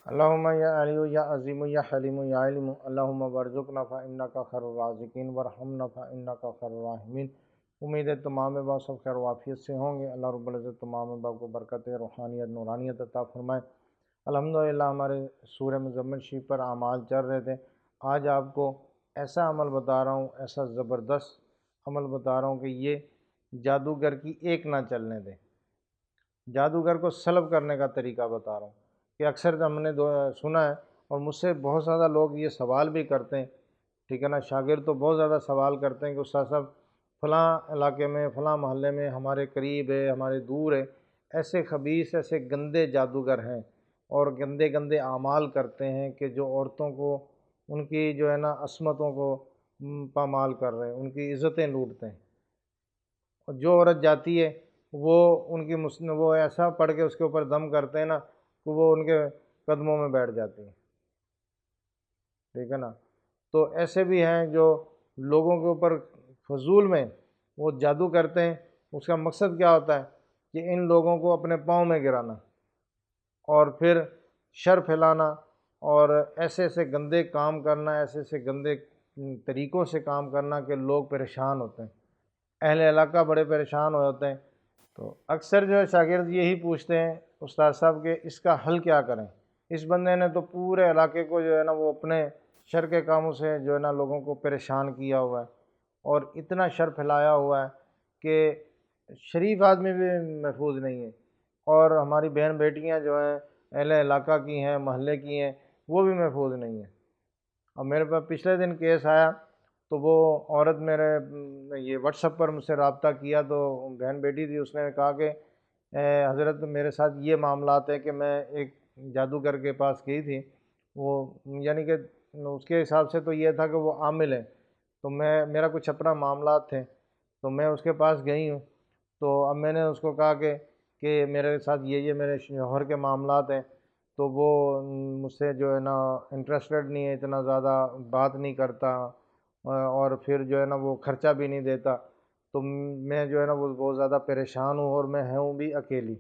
اللہم یا علی یا عظیم یا حلیم یا علم اللہم ورزقنا فإنکا خیر الرازقین ورحمنا فإنکا خیر الراحمین۔ امید ہے تمام باب سب خیر و عافیت سے ہوں گے۔ اللہ رب العزت تمام باب کو برکت روحانیت نورانیت عطا فرمائے۔ الحمدللہ ہمارے سورہ مزمل شریف پر اعمال چل رہے تھے۔ آج آپ کو ایسا عمل بتا رہا ہوں، ایسا زبردست عمل بتا رہا ہوں کہ یہ جادوگر کی ایک نہ چلنے دے۔ جادوگر کو سلب کرنے کا طریقہ بتا رہا ہوں کہ اکثر ہم نے سنا ہے، اور مجھ سے بہت زیادہ لوگ یہ سوال بھی کرتے ہیں، ٹھیک ہے نا، شاگرد تو بہت زیادہ سوال کرتے ہیں کہ استاد صاحب فلاں علاقے میں فلاں محلے میں ہمارے قریب ہے، ہمارے دور ہے، ایسے خبیث ایسے گندے جادوگر ہیں اور گندے گندے اعمال کرتے ہیں کہ جو عورتوں کو ان کی جو ہے نا عصمتوں کو پامال کر رہے ہیں، ان کی عزتیں لوٹتے ہیں، اور جو عورت جاتی ہے وہ ان کی وہ ایسا پڑھ کے اس کے اوپر دم کرتے ہیں نا کہ وہ ان کے قدموں میں بیٹھ جاتی ہیں، ٹھیک ہے نا۔ تو ایسے بھی ہیں جو لوگوں کے اوپر فضول میں وہ جادو کرتے ہیں۔ اس کا مقصد کیا ہوتا ہے کہ ان لوگوں کو اپنے پاؤں میں گرانا اور پھر شر پھیلانا اور ایسے ایسے گندے کام کرنا، ایسے ایسے گندے طریقوں سے کام کرنا کہ لوگ پریشان ہوتے ہیں، اہل علاقہ بڑے پریشان ہو جاتے ہیں۔ تو اکثر جو ہے شاگرد یہی پوچھتے ہیں استاد صاحب کہ اس کا حل کیا کریں۔ اس بندے نے تو پورے علاقے کو جو ہے نا وہ اپنے شر کے کاموں سے جو ہے نا لوگوں کو پریشان کیا ہوا ہے، اور اتنا شر پھیلایا ہوا ہے کہ شریف آدمی بھی محفوظ نہیں ہے، اور ہماری بہن بیٹیاں جو ہیں اہل علاقہ کی ہیں، محلے کی ہیں، وہ بھی محفوظ نہیں ہیں۔ اب میرے پاس پچھلے دن کیس آیا تو وہ عورت میرے یہ واٹس ایپ پر مجھ سے رابطہ کیا، تو بہن بیٹی تھی، اس نے کہا کہ حضرت میرے ساتھ یہ معاملات ہے کہ میں ایک جادوگر کے پاس گئی تھی، وہ یعنی کہ اس کے حساب سے تو یہ تھا کہ وہ عامل ہے، تو میرا کچھ اپنا معاملات تھے تو میں اس کے پاس گئی ہوں۔ تو اب میں نے اس کو کہا کہ میرے ساتھ یہ میرے شوہر کے معاملات ہیں، تو وہ مجھ سے جو ہے نا انٹرسٹڈ نہیں ہے، اتنا زیادہ بات نہیں کرتا، اور پھر جو ہے نا وہ خرچہ بھی نہیں دیتا، تو میں جو ہے نا وہ بہت زیادہ پریشان ہوں، اور میں ہوں بھی اکیلی،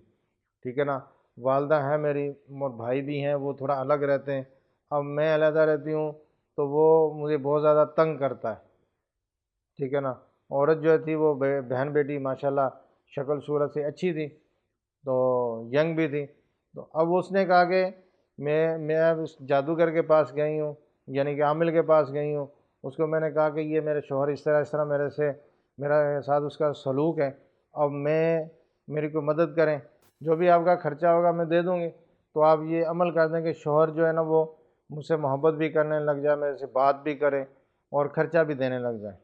ٹھیک ہے نا۔ والدہ ہیں میری اور بھائی بھی ہیں، وہ تھوڑا الگ رہتے ہیں، اب میں علیحدہ رہتی ہوں تو وہ مجھے بہت زیادہ تنگ کرتا ہے، ٹھیک ہے نا۔ عورت جو تھی وہ بہن بیٹی ماشاءاللہ شکل صورت سے اچھی تھی، تو ینگ بھی تھی، تو اب اس نے کہا کہ میں اب اس جادوگر کے پاس گئی ہوں، یعنی کہ عامل کے پاس گئی ہوں، اس کو میں نے کہا کہ یہ میرے شوہر اس طرح میرے ساتھ اس کا سلوک ہے، اب میری کو مدد کریں، جو بھی آپ کا خرچہ ہوگا میں دے دوں گی، تو آپ یہ عمل کر دیں کہ شوہر جو ہے نا وہ مجھ سے محبت بھی کرنے لگ جائے، میرے سے بات بھی کرے اور خرچہ بھی دینے لگ جائے۔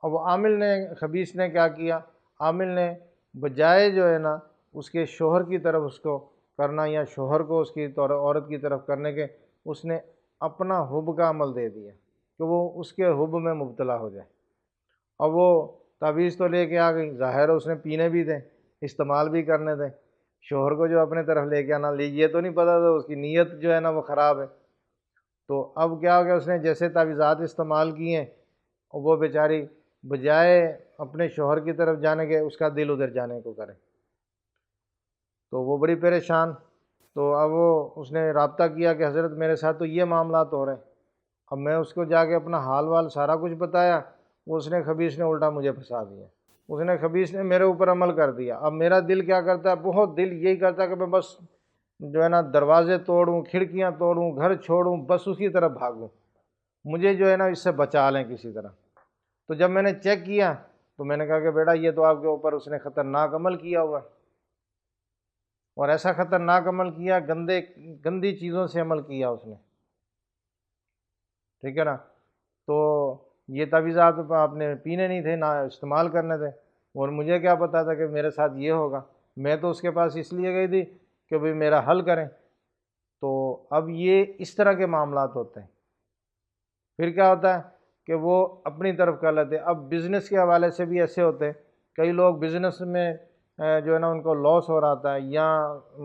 اب وہ عامل نے خبیث نے کیا کیا، عامل نے بجائے جو ہے نا اس کے شوہر کی طرف اس کو کرنا، یا شوہر کو اس کی عورت کی طرف کرنے کے، اس نے اپنا حب کا عمل دے دیا کہ وہ اس کے حب میں مبتلا ہو جائے۔ اب وہ تعویذ تو لے کے آ گئی، ظاہر ہے اس نے پینے بھی دیں، استعمال بھی کرنے دیں، شوہر کو جو اپنے طرف لے کے آنا، یہ تو نہیں پتہ تھا اس کی نیت جو ہے نا وہ خراب ہے۔ تو اب کیا ہو گیا، اس نے جیسے تعویذات استعمال کیے، وہ بیچاری بجائے اپنے شوہر کی طرف جانے کے اس کا دل ادھر جانے کو کرے، تو وہ بڑی پریشان۔ تو اب اس نے رابطہ کیا کہ حضرت میرے ساتھ تو یہ معاملات ہو رہے ہیں۔ اب میں اس کو جا کے اپنا حال وال سارا کچھ بتایا، اس نے خبیث نے الٹا مجھے پھنسا دیا، اس نے خبیث نے میرے اوپر عمل کر دیا۔ اب میرا دل کیا کرتا ہے، بہت دل یہی کرتا ہے کہ میں بس جو ہے نا دروازے توڑوں، کھڑکیاں توڑوں، گھر چھوڑوں، بس اسی طرف بھاگوں، مجھے جو ہے نا اس سے بچا لیں کسی طرح۔ تو جب میں نے چیک کیا تو میں نے کہا کہ بیٹا یہ تو آپ کے اوپر اس نے خطرناک عمل کیا ہوا ہے، اور ایسا خطرناک عمل کیا، گندی چیزوں سے عمل کیا اس نے، ٹھیک ہے نا۔ تو یہ تعویذات آپ نے پینے نہیں تھے، نہ استعمال کرنے تھے، اور مجھے کیا پتا تھا کہ میرے ساتھ یہ ہوگا، میں تو اس کے پاس اس لیے گئی تھی کہ بھئی میرا حل کریں۔ تو اب یہ اس طرح کے معاملات ہوتے ہیں۔ پھر کیا ہوتا ہے کہ وہ اپنی طرف کر لیتے ہیں۔ اب بزنس کے حوالے سے بھی ایسے ہوتے ہیں، کئی لوگ بزنس میں جو ہے نا ان کو لاس ہو رہا ہوتا ہے، یا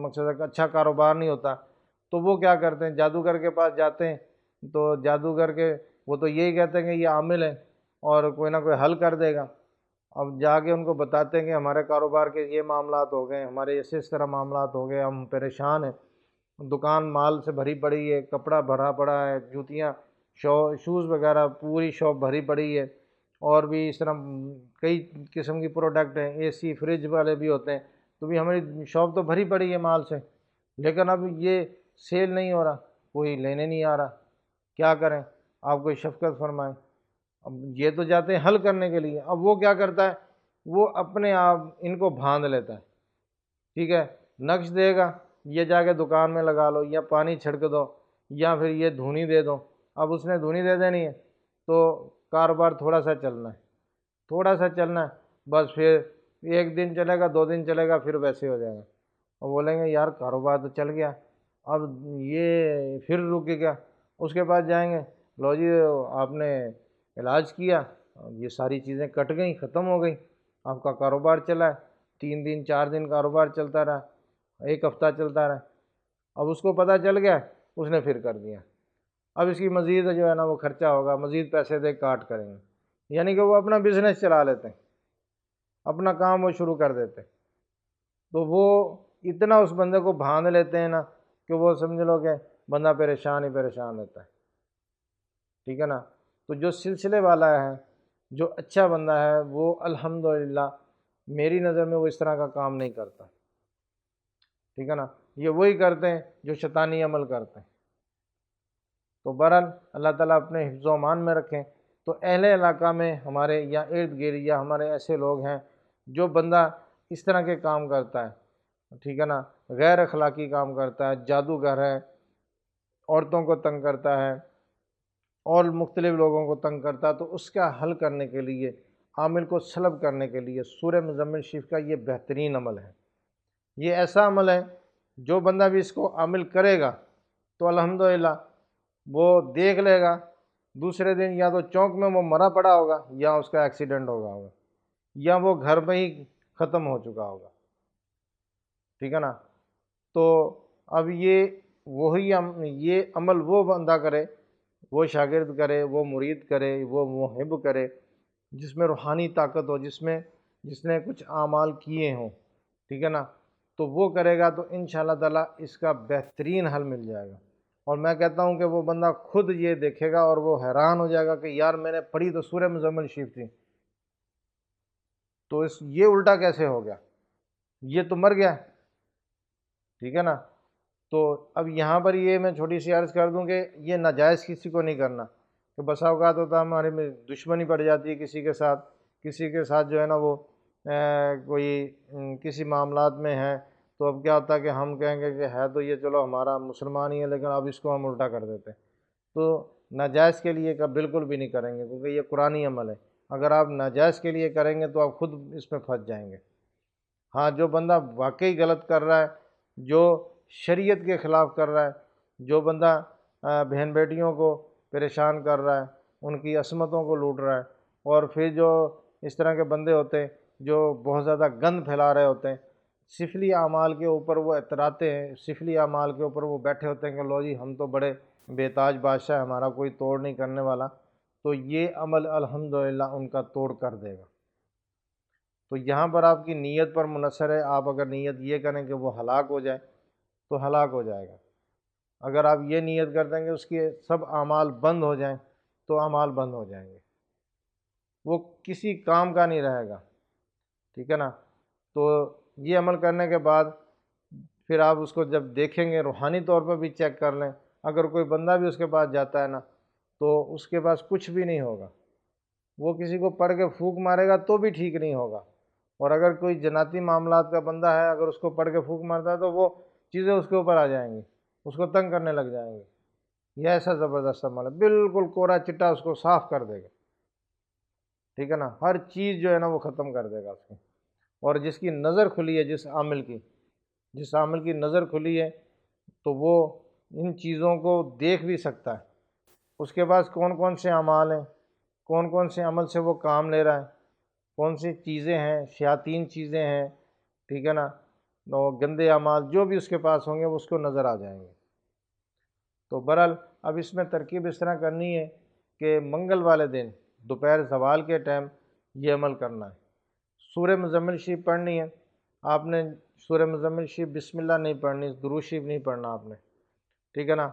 مقصد ہے کہ اچھا کاروبار نہیں ہوتا، تو وہ کیا کرتے ہیں، جادوگر کے پاس جاتے ہیں، تو جادوگر کے وہ تو یہی کہتے ہیں کہ یہ عامل ہے اور کوئی نہ کوئی حل کر دے گا۔ اب جا کے ان کو بتاتے ہیں کہ ہمارے کاروبار کے یہ معاملات ہو گئے، ہمارے اس طرح معاملات ہو گئے، ہم پریشان ہیں۔ دکان مال سے بھری پڑی ہے، کپڑا بھرا پڑا ہے، جوتیاں شوز وغیرہ پوری شاپ بھری پڑی ہے، اور بھی اس طرح کئی قسم کی پروڈکٹ ہیں، اے سی فریج والے بھی ہوتے ہیں، تو بھی ہماری شاپ تو بھری پڑی ہے مال سے، لیکن اب یہ سیل نہیں ہو رہا، کوئی لینے نہیں آ رہا، کیا کریں؟ آپ کوئی شفقت فرمائیں۔ اب یہ تو جاتے ہیں حل کرنے کے لیے، اب وہ کیا کرتا ہے، وہ اپنے آپ ان کو باندھ لیتا ہے، ٹھیک ہے، نقش دے گا، یہ جا کے دکان میں لگا لو، یا پانی چھڑک دو، یا پھر یہ دھونی دے دو۔ اب اس نے دھونی دے دینی ہے تو کاروبار تھوڑا سا چلنا ہے، تھوڑا سا چلنا ہے، بس پھر ایک دن چلے گا، 2 دن چلے گا، پھر ویسے ہو جائے گا، اور بولیں گے یار کاروبار تو چل گیا، اب یہ پھر رک گیا۔ اس کے بعد جائیں گے، لو جی آپ نے علاج کیا، یہ ساری چیزیں کٹ گئیں، ختم ہو گئیں، آپ کا کاروبار چلا ہے، 3 دن 4 دن کاروبار چلتا رہا، 1 ہفتہ چلتا رہا، اب اس کو پتہ چل گیا، اس نے پھر کر دیا، اب اس کی مزید جو ہے نا وہ خرچہ ہوگا، مزید پیسے دے کاٹ کریں گے، یعنی کہ وہ اپنا بزنس چلا لیتے ہیں، اپنا کام وہ شروع کر دیتے ہیں، تو وہ اتنا اس بندے کو باندھ لیتے ہیں نا کہ وہ سمجھ لو کہ بندہ پریشان ہی پریشان رہتا ہے، ٹھیک ہے نا۔ تو جو سلسلے والا ہے، جو اچھا بندہ ہے، وہ الحمدللہ میری نظر میں وہ اس طرح کا کام نہیں کرتا، ٹھیک ہے نا۔ یہ وہی کرتے ہیں جو شیطانی عمل کرتے ہیں۔ تو بہرحال اللہ تعالیٰ اپنے حفظ و امان میں رکھیں۔ تو اہل علاقہ میں ہمارے یا ارد گرد یا ہمارے ایسے لوگ ہیں جو بندہ اس طرح کے کام کرتا ہے، ٹھیک ہے نا، غیر اخلاقی کام کرتا ہے، جادوگر ہے، عورتوں کو تنگ کرتا ہے اور مختلف لوگوں کو تنگ کرتا ہے، تو اس کا حل کرنے کے لیے، عامل کو سلب کرنے کے لیے سورہ مزمل شریف کا یہ بہترین عمل ہے۔ یہ ایسا عمل ہے جو بندہ بھی اس کو عمل کرے گا تو الحمدللہ وہ دیکھ لے گا، دوسرے دن یا تو چونک میں وہ مرا پڑا ہوگا، یا اس کا ایکسیڈنٹ ہوگا، یا وہ گھر میں ہی ختم ہو چکا ہوگا، ٹھیک ہے نا۔ تو اب یہ عمل وہ بندہ کرے، وہ شاگرد کرے، وہ مرید کرے، وہ محب کرے جس میں روحانی طاقت ہو، جس نے کچھ اعمال کیے ہوں، ٹھیک ہے نا، تو وہ کرے گا تو انشاءاللہ تعالیٰ اس کا بہترین حل مل جائے گا۔ اور میں کہتا ہوں کہ وہ بندہ خود یہ دیکھے گا اور وہ حیران ہو جائے گا کہ یار میں نے پڑھی تو سورہ مزمل شریف تھی، تو یہ الٹا کیسے ہو گیا، یہ تو مر گیا، ٹھیک ہے نا۔ تو اب یہاں پر یہ میں چھوٹی سی عرض کر دوں کہ یہ ناجائز کسی کو نہیں کرنا، کہ بسا اوقات ہوتا ہے ہمارے میں دشمنی پڑ جاتی ہے کسی کے ساتھ جو ہے نا وہ کوئی کسی معاملات میں ہے، تو اب کیا ہوتا ہے کہ ہم کہیں گے کہ ہے تو یہ چلو ہمارا مسلمان ہی ہے، لیکن اب اس کو ہم الٹا کر دیتے ہیں، تو ناجائز کے لیے کا بالکل بھی نہیں کریں گے، کیونکہ یہ قرآنی عمل ہے، اگر آپ ناجائز کے لیے کریں گے تو آپ خود اس میں پھنس جائیں گے۔ ہاں، جو بندہ واقعی غلط کر رہا ہے، جو شریعت کے خلاف کر رہا ہے، جو بندہ بہن بیٹیوں کو پریشان کر رہا ہے، ان کی عصمتوں کو لوٹ رہا ہے، اور پھر جو اس طرح کے بندے ہوتے ہیں جو بہت زیادہ گند پھیلا رہے ہوتے ہیں، سفلی اعمال کے اوپر وہ اتراتے ہیں، سفلی اعمال کے اوپر وہ بیٹھے ہوتے ہیں کہ لو جی ہم تو بڑے بے تاج بادشاہ، ہمارا کوئی توڑ نہیں کرنے والا، تو یہ عمل الحمدللہ ان کا توڑ کر دے گا۔ تو یہاں پر آپ کی نیت پر منحصر ہے، آپ اگر نیت یہ کریں کہ وہ ہلاک ہو جائے تو ہلاک ہو جائے گا، اگر آپ یہ نیت کر دیں گے اس کے سب اعمال بند ہو جائیں تو اعمال بند ہو جائیں گے، وہ کسی کام کا نہیں رہے گا، ٹھیک ہے نا۔ تو یہ عمل کرنے کے بعد پھر آپ اس کو جب دیکھیں گے، روحانی طور پر بھی چیک کر لیں، اگر کوئی بندہ بھی اس کے پاس جاتا ہے نا تو اس کے پاس کچھ بھی نہیں ہوگا، وہ کسی کو پڑھ کے پھونک مارے گا تو بھی ٹھیک نہیں ہوگا، اور اگر کوئی جناتی معاملات کا بندہ ہے، اگر اس کو پڑھ کے پھونک مارتا ہے تو وہ چیزیں اس کے اوپر آ جائیں گی، اس کو تنگ کرنے لگ جائیں گے۔ یہ ایسا زبردست عمل ہے، بالکل کوڑا چٹا اس کو صاف کر دے گا، ٹھیک ہے نا، ہر چیز جو ہے نا وہ ختم کر دے گا اس کی۔ اور جس کی نظر کھلی ہے، جس عامل کی نظر کھلی ہے تو وہ ان چیزوں کو دیکھ بھی سکتا ہے، اس کے پاس کون کون سے اعمال ہیں، کون کون سے عمل سے وہ کام لے رہا ہے، کون سی چیزیں ہیں، شیاطین چیزیں ہیں، ٹھیک ہے نا، تو گندے اعمال جو بھی اس کے پاس ہوں گے وہ اس کو نظر آ جائیں گے۔ تو بہرحال اب اس میں ترکیب اس طرح کرنی ہے کہ منگل والے دن دوپہر زوال کے ٹائم یہ عمل کرنا ہے، سورہ مزمل شریف پڑھنی ہے، آپ نے سورہ مزمل شریف بسم اللہ نہیں پڑھنی، درود شریف نہیں پڑھنا آپ نے، ٹھیک ہے نا۔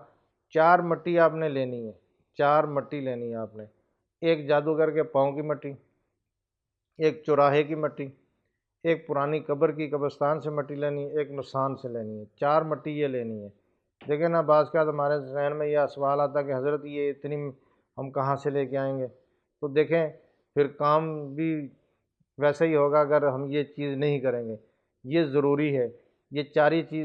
4 مٹی آپ نے لینی ہے، 4 مٹی لینی ہے آپ نے، ایک جادوگر کے پاؤں کی مٹی، ایک چوراہے کی مٹی، ایک پرانی قبر کی قبرستان سے مٹی لینی ہے، ایک نسان سے لینی ہے، 4 مٹی یہ لینی ہے۔ دیکھیں نا، بعض کا ہمارے ذہن میں یہ سوال آتا کہ حضرت یہ اتنی ہم کہاں سے لے کے آئیں گے؟ تو دیکھیں پھر کام بھی ویسا ہی ہوگا اگر ہم یہ چیز نہیں کریں گے۔ یہ ضروری ہے، یہ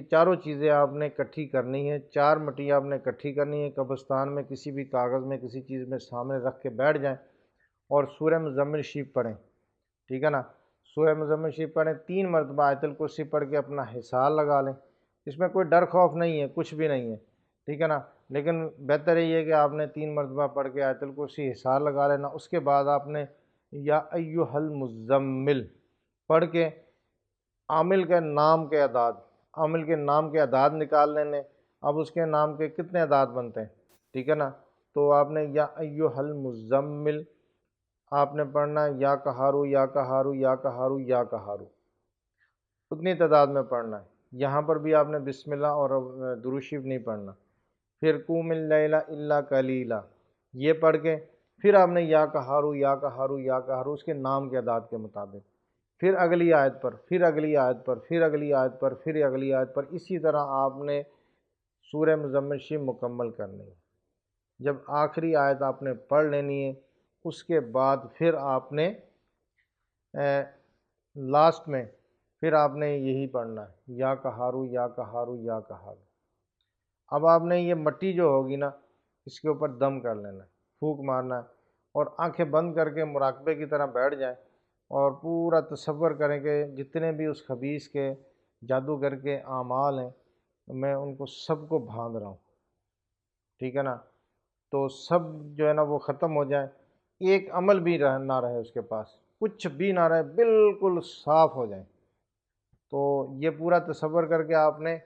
چاروں چیزیں آپ نے اکٹھی کرنی ہے، 4 مٹی آپ نے اکٹھی کرنی ہے، قبرستان میں کسی بھی کاغذ میں کسی چیز میں سامنے رکھ کے بیٹھ جائیں اور سورہ مزمل شریف پڑھیں، ٹھیک ہے نا۔ سورہ مزمل شریف پڑھیں، 3 مرتبہ آیت الکرسی پڑھ کے اپنا حصار لگا لیں۔ اس میں کوئی ڈر خوف نہیں ہے، کچھ بھی نہیں ہے، ٹھیک ہے نا۔ لیکن بہتر یہ ہے کہ آپ نے 3 مرتبہ پڑھ کے آیت الکرسی حصار لگا لینا۔ اس کے بعد آپ نے یا ایھا المزمل پڑھ کے عامل کے نام کے اعداد نکال لینے۔ اب اس کے نام کے کتنے اعداد بنتے ہیں، ٹھیک ہے نا۔ تو آپ نے یا ایھا المزمل آپ نے پڑھنا ہے، یا قہارو یا قہارو یا قہارو یا قہارو، اتنی تعداد میں پڑھنا ہے۔ یہاں پر بھی آپ نے بسم اللہ اور درود شریف نہیں پڑھنا۔ پھر قوم اللیل الا قلیلا یہ پڑھ کے پھر آپ نے یا قہارو یا قہارو یا قہارو اس کے نام کے اعداد کے مطابق، پھر اگلی آیت پر، پھر اگلی آیت پر، پھر اگلی آیت پر، پھر اگلی آیت پر، اسی طرح آپ نے سورہ مزمل شریف مکمل کرنی ہے۔ جب آخری آیت آپ نے پڑھ لینی ہے، اس کے بعد پھر آپ نے لاسٹ میں پھر آپ نے یہی پڑھنا ہے، یا قہارو یا قہارو یا قہارو۔ اب آپ نے یہ مٹی جو ہوگی نا، اس کے اوپر دم کر لینا ہے، پھونک مارنا ہے، اور آنکھیں بند کر کے مراقبے کی طرح بیٹھ جائیں اور پورا تصور کریں کہ جتنے بھی اس خبیث کے جادوگر کے اعمال ہیں میں ان کو سب کو بھاند رہا ہوں، ٹھیک ہے نا۔ تو سب جو ہے نا وہ ختم ہو جائیں، ایک عمل بھی نہ رہے اس کے پاس، کچھ بھی نہ رہے، بالکل صاف ہو جائیں۔ تو یہ پورا تصور کر کے آپ نے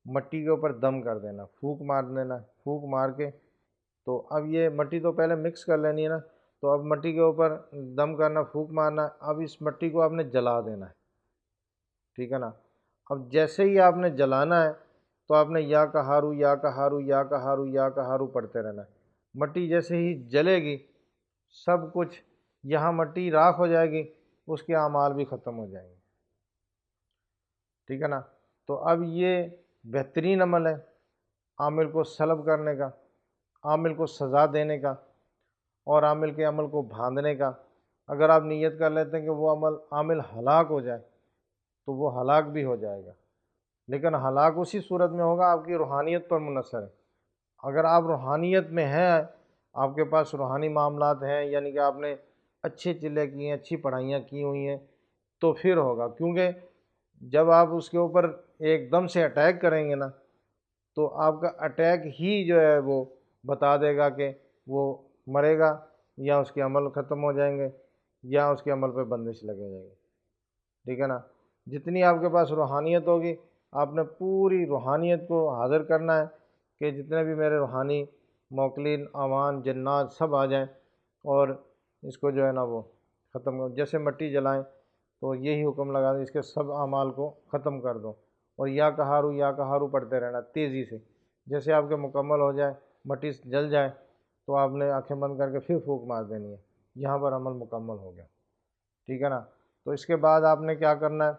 مٹی کے اوپر دم کر دینا، پھونک مار دینا، پھونک مار کے تو اب یہ مٹی تو پہلے مکس کر لینی ہے نا، تو اب مٹی کے اوپر دم کرنا، پھونک مارنا، اب اس مٹی کو آپ نے جلا دینا ہے، ٹھیک ہے نا۔ اب جیسے ہی آپ نے جلانا ہے تو آپ نے یا قہارو یا قہارو یا قہارو یا قہارو پڑھتے رہنا ہے۔ مٹی جیسے ہی جلے گی سب کچھ یہاں مٹی راکھ ہو جائے گی، اس کے اعمال بھی ختم ہو جائیں گے، ٹھیک ہے نا۔ تو اب یہ بہترین عمل ہے عامل کو سلب کرنے کا، عامل کو سزا دینے کا اور عامل کے عمل کو بھاندنے کا۔ اگر آپ نیت کر لیتے ہیں کہ وہ عامل ہلاک ہو جائے تو وہ ہلاک بھی ہو جائے گا، لیکن ہلاک اسی صورت میں ہوگا آپ کی روحانیت پر منحصر ہے۔ اگر آپ روحانیت میں ہیں، آپ کے پاس روحانی معاملات ہیں، یعنی کہ آپ نے اچھے چلے کیے ہیں، اچھی پڑھائیاں کی ہوئی ہیں، تو پھر ہوگا، کیونکہ جب آپ اس کے اوپر ایک دم سے اٹیک کریں گے نا تو آپ کا اٹیک ہی جو ہے وہ بتا دے گا کہ وہ مرے گا یا اس کے عمل ختم ہو جائیں گے یا اس کے عمل پہ بندش لگے جائے گی، ٹھیک ہے نا۔ جتنی آپ کے پاس روحانیت ہوگی آپ نے پوری روحانیت کو حاضر کرنا ہے کہ جتنے بھی میرے روحانی موکلین اعوان جنات سب آ جائیں اور اس کو جو ہے نا وہ ختم کر، جیسے مٹی جلائیں تو یہی حکم لگا دیں اس کے سب اعمال کو ختم کر دو، اور یا قہارو پڑھتے رہنا تیزی سے۔ جیسے آپ کے مکمل ہو جائے، مٹی جل جائے تو آپ نے آنکھیں بند کر کے پھر پھونک مار دینی ہے، یہاں پر عمل مکمل ہو گیا، ٹھیک ہے نا۔ تو اس کے بعد آپ نے کیا کرنا ہے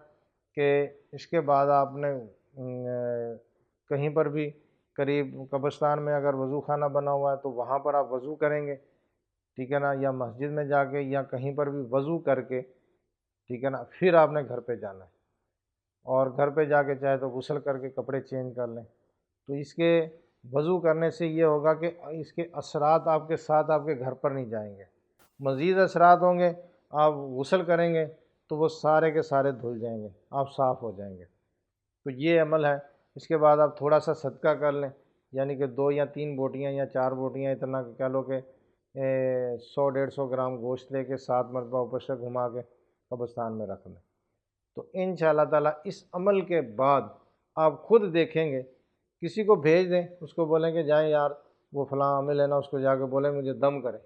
کہ اس کے بعد آپ نے کہیں پر بھی قریب قبرستان میں اگر وضو خانہ بنا ہوا ہے تو وہاں پر آپ وضو کریں گے، ٹھیک ہے نا، یا مسجد میں جا کے یا کہیں پر بھی وضو کر کے، ٹھیک ہے نا، پھر آپ نے گھر پہ جانا ہے، اور گھر پہ جا کے چاہے تو غسل کر کے کپڑے چینج کر لیں۔ تو اس کے وضو کرنے سے یہ ہوگا کہ اس کے اثرات آپ کے ساتھ آپ کے گھر پر نہیں جائیں گے، مزید اثرات ہوں گے۔ آپ غسل کریں گے تو وہ سارے کے سارے دھل جائیں گے، آپ صاف ہو جائیں گے۔ تو یہ عمل ہے۔ اس کے بعد آپ تھوڑا سا صدقہ کر لیں، یعنی کہ 2 یا 3 بوٹیاں یا 4 بوٹیاں، اتنا کہہ لو کہ 100-150 گرام گوشت لے کے 7 مرتبہ اوپر سے گھما کے قبرستان میں رکھ لیں۔ تو انشاءاللہ تعالیٰ اس عمل کے بعد آپ خود دیکھیں گے، کسی کو بھیج دیں، اس کو بولیں کہ جائیں یار وہ فلاں عامل ہے نا، اس کو جا کے بولیں مجھے دم کرے،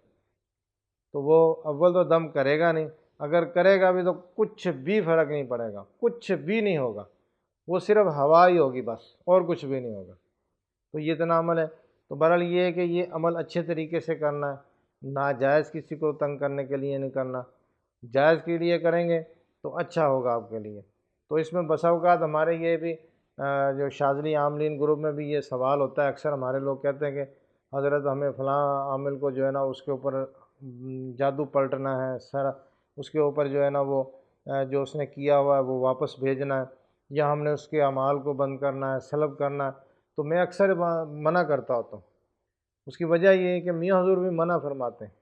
تو وہ اول تو دم کرے گا نہیں، اگر کرے گا بھی تو کچھ بھی فرق نہیں پڑے گا، کچھ بھی نہیں ہوگا، وہ صرف ہوا ہی ہوگی بس، اور کچھ بھی نہیں ہوگا۔ تو یہ اتنا عمل ہے۔ تو بہرحال یہ ہے کہ یہ عمل اچھے طریقے سے کرنا ہے، ناجائز کسی کو تنگ کرنے کے لیے نہیں کرنا، جائز کے لیے کریں گے تو اچھا ہوگا آپ کے لیے۔ تو اس میں بسا اوقات ہمارے یہ بھی جو شاذلی عاملین گروپ میں بھی یہ سوال ہوتا ہے، اکثر ہمارے لوگ کہتے ہیں کہ حضرت ہمیں فلاں عامل کو جو ہے نا اس کے اوپر جادو پلٹنا ہے، سر اس کے اوپر جو ہے نا وہ جو اس نے کیا ہوا ہے وہ واپس بھیجنا ہے، یا ہم نے اس کے اعمال کو بند کرنا ہے، سلب کرنا ہے۔ تو میں اکثر منع کرتا ہوتا ہوں۔ اس کی وجہ یہ ہے کہ میاں حضور بھی منع فرماتے ہیں،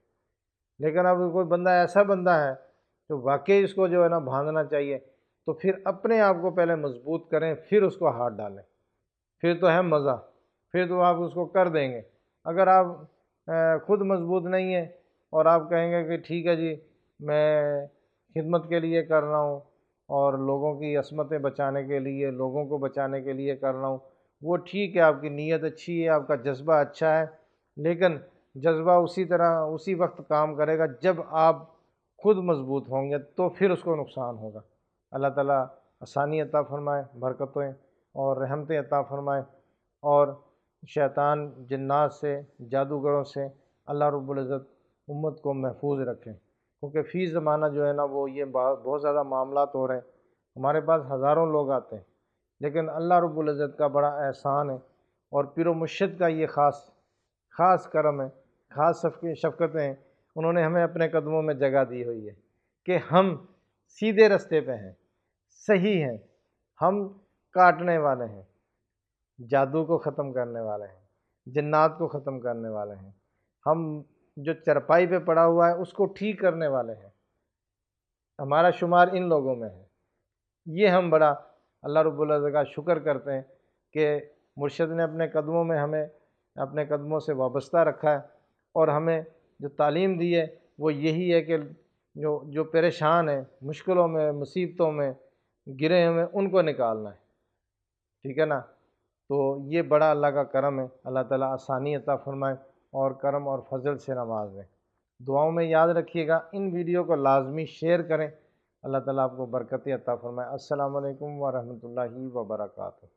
لیکن اب کوئی بندہ ایسا بندہ ہے جو واقعی اس کو جو ہے نا باندھنا چاہیے، تو پھر اپنے آپ کو پہلے مضبوط کریں، پھر اس کو ہاتھ ڈالیں، پھر تو ہے مزہ، پھر تو آپ اس کو کر دیں گے۔ اگر آپ خود مضبوط نہیں ہیں اور آپ کہیں گے کہ ٹھیک ہے جی میں خدمت کے لیے کر رہا ہوں اور لوگوں کی عصمتیں بچانے کے لیے، لوگوں کو بچانے کے لیے کر رہا ہوں، وہ ٹھیک ہے، آپ کی نیت اچھی ہے، آپ کا جذبہ اچھا ہے، لیکن جذبہ اسی طرح اسی وقت کام کرے گا جب آپ خود مضبوط ہوں گے، تو پھر اس کو نقصان ہوگا۔ اللہ تعالیٰ آسانی عطا فرمائے، برکتیں اور رحمتیں عطا فرمائے، اور شیطان جنات سے، جادوگروں سے اللہ رب العزت امت کو محفوظ رکھیں، کیونکہ فی زمانہ جو ہے نا وہ یہ بہت زیادہ معاملات ہو رہے ہیں۔ ہمارے پاس ہزاروں لوگ آتے ہیں، لیکن اللہ رب العزت کا بڑا احسان ہے، اور پیر و مرشد کا یہ خاص کرم ہے، خاص شفقتیں ہیں۔ انہوں نے ہمیں اپنے قدموں میں جگہ دی ہوئی ہے کہ ہم سیدھے رستے پہ ہیں، صحیح ہیں، ہم کاٹنے والے ہیں، جادو کو ختم کرنے والے ہیں، جنات کو ختم کرنے والے ہیں، ہم جو چرپائی پہ پڑا ہوا ہے اس کو ٹھیک کرنے والے ہیں، ہمارا شمار ان لوگوں میں ہے۔ یہ ہم بڑا اللہ رب العزت کا شکر کرتے ہیں کہ مرشد نے اپنے قدموں میں ہمیں اپنے قدموں سے وابستہ رکھا ہے، اور ہمیں جو تعلیم دی ہے وہ یہی ہے کہ جو پریشان ہیں، مشکلوں میں، مصیبتوں میں گرے ہوئے، ان کو نکالنا ہے، ٹھیک ہے نا۔ تو یہ بڑا اللہ کا کرم ہے، اللہ تعالیٰ آسانی عطا فرمائے اور کرم اور فضل سے نواز دیں۔ دعاؤں میں یاد رکھیے گا، ان ویڈیو کو لازمی شیئر کریں۔ اللہ تعالیٰ آپ کو برکت عطا فرمائے۔ السلام علیکم ورحمۃ اللہ وبرکاتہ۔